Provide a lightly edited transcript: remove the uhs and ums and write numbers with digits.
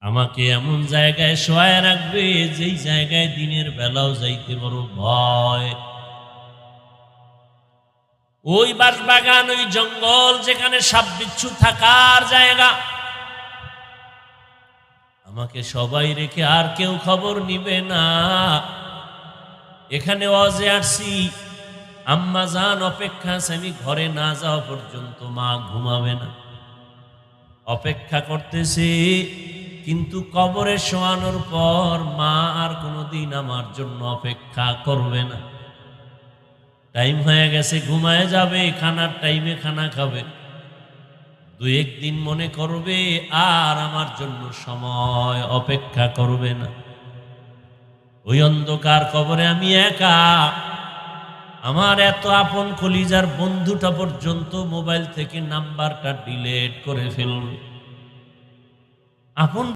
আমাকে এমন জায়গায় শোয়ায় রাখবে যেই জায়গায় দিনের বেলাও যাইতে বড় ভয়। ওই বাঁশবাগান, ওই জঙ্গল যেখানে সাপ বিচ্ছু থাকার জায়গা, আমাকে সবাই রেখে আর কেউ খবর নিবে না। এখানে ওয়াজে আসছি, আম্মা জান অপেক্ষা আছে, আমি ঘরে না যাওয়া পর্যন্ত মা ঘুমাবে না, অপেক্ষা করতেছে। কিন্তু কবরে শোয়ানোর পর মা আর কোনোদিন আমার জন্য অপেক্ষা করবে না। টাইম হয়ে গেছে, ঘুমায় যাবে, খানার টাইমে খানা খাবে, দু একদিন মনে করবে আর আমার জন্য সময় অপেক্ষা করবে না। ওই অন্ধকার কবরে আমি একা, আমার এত আপন কলিজার বন্ধুটা পর্যন্ত মোবাইল থেকে নাম্বারটা ডিলিট করে ফেলল। আপন